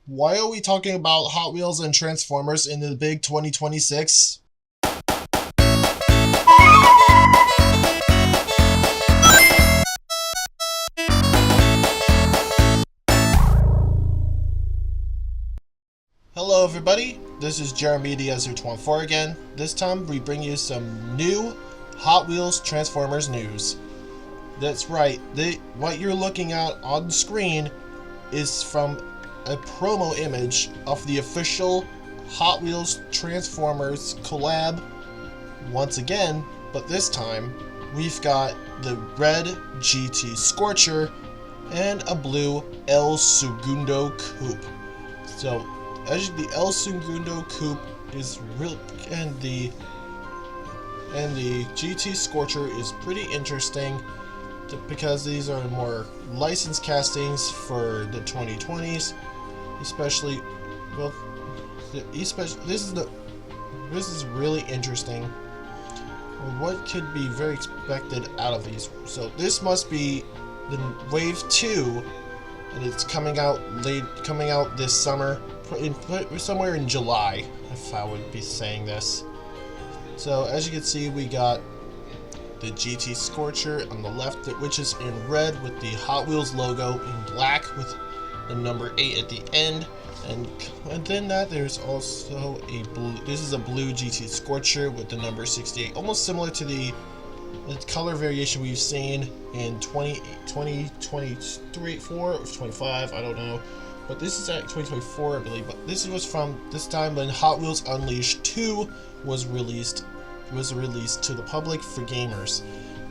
Why are we talking about Hot Wheels and Transformers in the big 2026? Hello everybody, this is Jeremy the Ezra24 again. This time we bring you some new Hot Wheels Transformers news. That's right, what you're looking at on the screen is from a promo image of the official Hot Wheels Transformers collab once again, but this time we've got the red GT Scorcher and a blue El Segundo Coupe. So as the El Segundo Coupe is real, and the GT Scorcher is pretty interesting because these are more licensed castings for the 2020s, especially. Well, this is really interesting. What could be very expected out of these? So this must be the Wave 2, and it's coming out this summer, somewhere in July, if I would be saying this. So as you can see, we got the GT Scorcher on the left, which is in red with the Hot Wheels logo in black with the number 8 at the end, and then there's also a blue. This is a blue GT Scorcher with the number 68, almost similar to the color variation we've seen in 2023, 4 or 25, I don't know. But this is at 2024, I believe. But this was from this time when Hot Wheels Unleashed 2 was released to the public for gamers.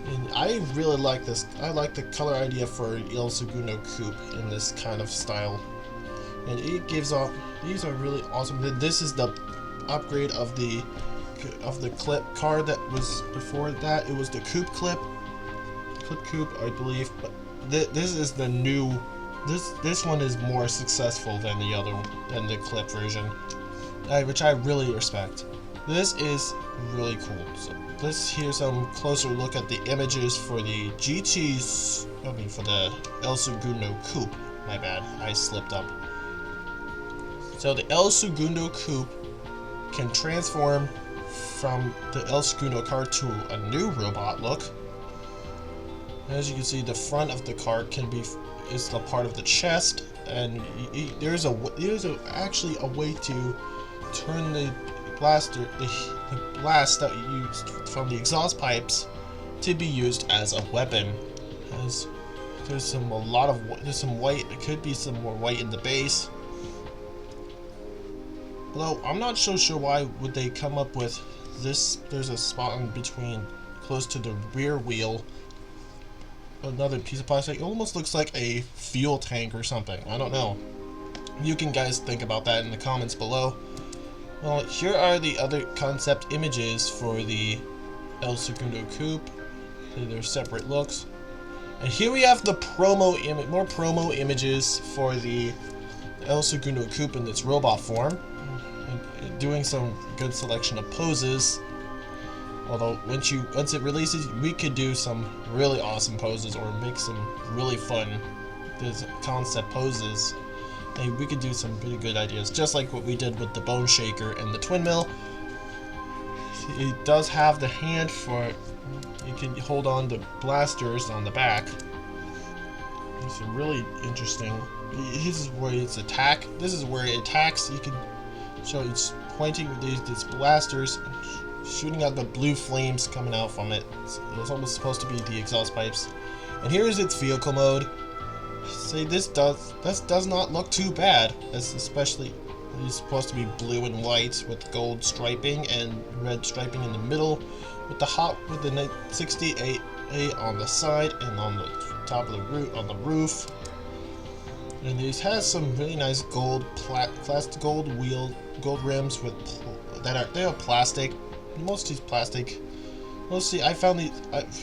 And I really like this. I like the color idea for El Segundo Coupe in this kind of style. And it gives off, these are really awesome. This is the upgrade of the clip car that was before that. It was the Coupe clip Coupe, I believe. But this is the new. This one is more successful than the other one, than the clip version, which I really respect. This is really cool. So let's hear some closer look at the images for the for the El Segundo Coupe. My bad, I slipped up. So the El Segundo Coupe can transform from the El Segundo car to a new robot look. As you can see, the front of the car is the part of the chest, and there's actually a way to turn the blast that you used from the exhaust pipes to be used as a weapon. As there's some white. It could be some more white in the base. Although I'm not so sure why would they come up with this. There's a spot in between, close to the rear wheel. Another piece of plastic. It almost looks like a fuel tank or something. I don't know. You can guys think about that in the comments below. Well, here are the other concept images for the El Segundo Coupe. They're separate looks. And here we have the more promo images for the El Segundo Coupe in its robot form. And doing some good selection of poses. Although once it releases, we could do some really awesome poses or make some really fun concept poses. And we could do some pretty good ideas, just like what we did with the Bone Shaker and the Twin Mill. It does have the hand for you can hold on to blasters on the back. It's really interesting. This is where it's attack. This is where it attacks. You can show it's pointing with these blasters, shooting out the blue flames coming out from it. It's almost supposed to be the exhaust pipes. And here is its vehicle mode. See, this does not look too bad, especially it's supposed to be blue and white with gold striping and red striping in the middle, with the 68 on the side and on the top of the roof. And these has some really nice gold rims they are plastic. Most of these plastic. Mostly, I found these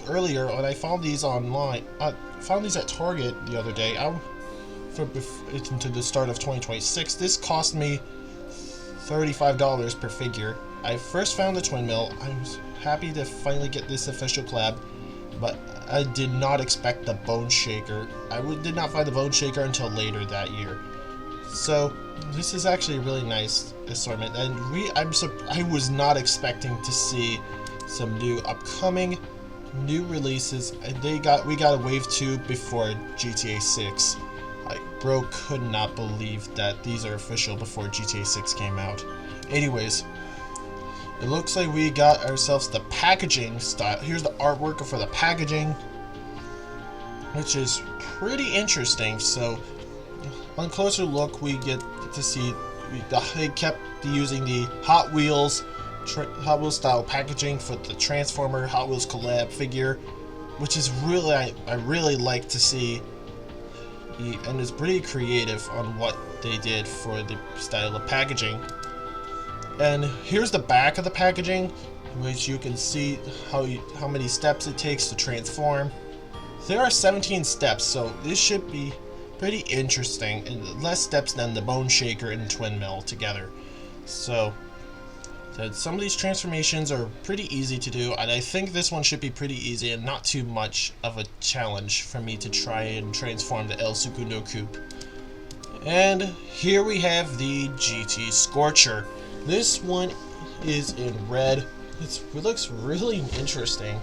earlier when I found these online. I found these at Target the other day. Into the start of 2026. This cost me $35 per figure. I first found the Twin Mill. I was happy to finally get this official collab, but I did not expect the Bone Shaker. I did not find the Bone Shaker until later that year. So This is actually a really nice assortment, and I was not expecting to see some new releases, and we got a wave 2 before GTA 6. Bro could not believe that these are official before GTA 6 came out. Anyways, it looks like we got ourselves the packaging style. Here's the artwork for the packaging, which is pretty interesting. So, on closer look, we get to see they kept using the Hot Wheels style packaging for the Transformer Hot Wheels Collab figure, which is really I really like to see. And it's pretty creative on what they did for the style of packaging. And here's the back of the packaging, which you can see how many steps it takes to transform. There are 17 steps, so this should be pretty interesting, and less steps than the Bone Shaker and Twin Mill together. So some of these transformations are pretty easy to do, and I think this one should be pretty easy and not too much of a challenge for me to try and transform the El Segundo Coupe. And here we have the GT Scorcher. This one is in red. It looks really interesting,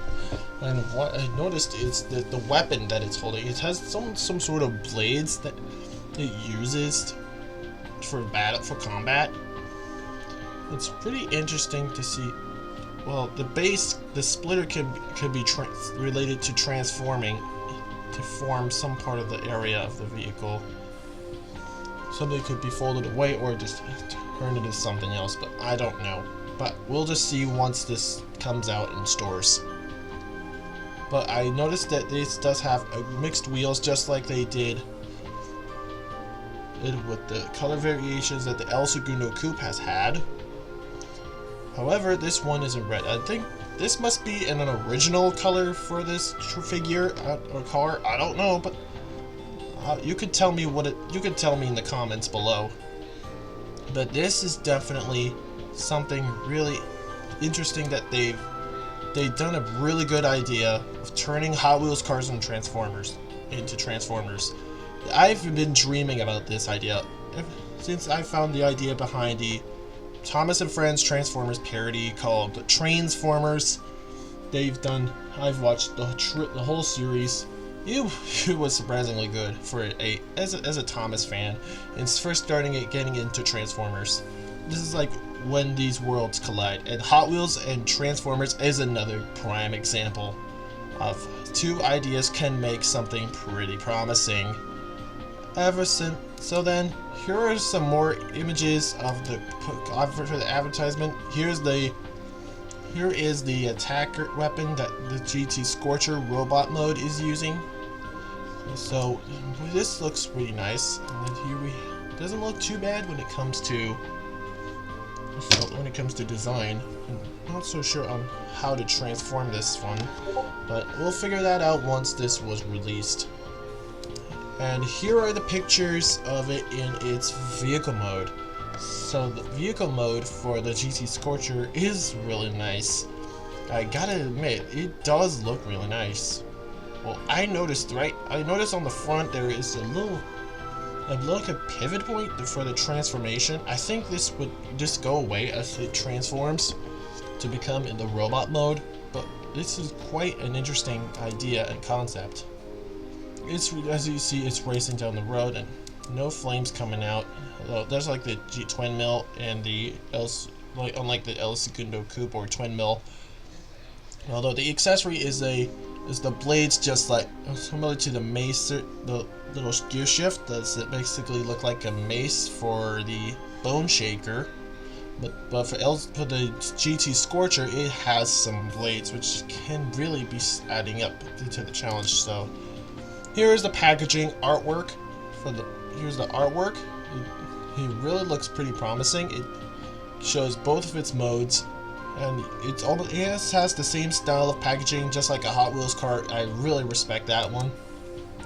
and what I noticed is that the weapon that it's holding, it has some sort of blades that it uses for combat. It's pretty interesting to see. Well, the splitter could be related to transforming to form some part of the area of the vehicle. Something could be folded away or just turned into something else, but I don't know. But we'll just see once this comes out in stores. But I noticed that this does have mixed wheels, just like they did with the color variations that the El Segundo Coupe has had. However, this one is in red. I think this must be an original color for this figure or car. I don't know, but you could tell me you could tell me in the comments below. But this is definitely something really interesting that they've done a really good idea of turning Hot Wheels cars and Transformers into Transformers. I've been dreaming about this idea since I found the idea behind the Thomas and Friends Transformers parody called Transformers. I've watched the whole series. It was surprisingly good for as a Thomas fan, and first getting into Transformers. This is like when these worlds collide, and Hot Wheels and Transformers is another prime example of two ideas can make something pretty promising. So then, here are some more images of for the advertisement. Here is the attacker weapon that the GT Scorcher robot mode is using. So this looks pretty nice. And here doesn't look too bad when it comes to design. I'm not so sure on how to transform this one, but we'll figure that out once this was released. And here are the pictures of it in its vehicle mode. So the vehicle mode for the GT Scorcher is really nice. I gotta admit, it does look really nice. Well, I noticed on the front there is like a pivot point for the transformation. I think this would just go away as it transforms to become in the robot mode, but this is quite an interesting idea and concept. As you see, it's racing down the road and no flames coming out. Although there's like the Twin Mill and unlike the El Segundo Coupe or Twin Mill. Although the accessory is the blades, just like similar to the mace, the little gear shift. Does it basically look like a mace for the Bone Shaker? But for the GT Scorcher, it has some blades, which can really be adding up to the challenge. So here is the packaging artwork here's the artwork. It really looks pretty promising. It shows both of its modes, and it has the same style of packaging, just like a Hot Wheels car. I really respect that one.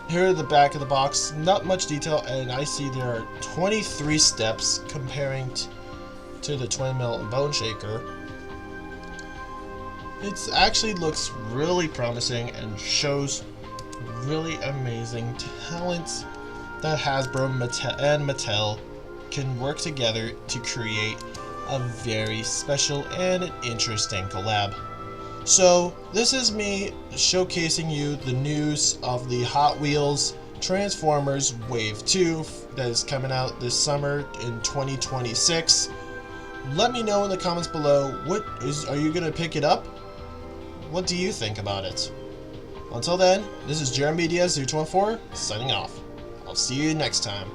Here are the back of the box. Not much detail, and I see there are 23 steps comparing to the Twin Mill and Bone Shaker. It actually looks really promising and shows really amazing talents that Hasbro and Mattel can work together to create a very special and interesting collab. So this is me showcasing you the news of the Hot Wheels Transformers Wave 2 that is coming out this summer in 2026. Let me know in the comments below, are you going to pick it up? What do you think about it? Until then, this is Jeremy Diaz 214 signing off. I'll see you next time.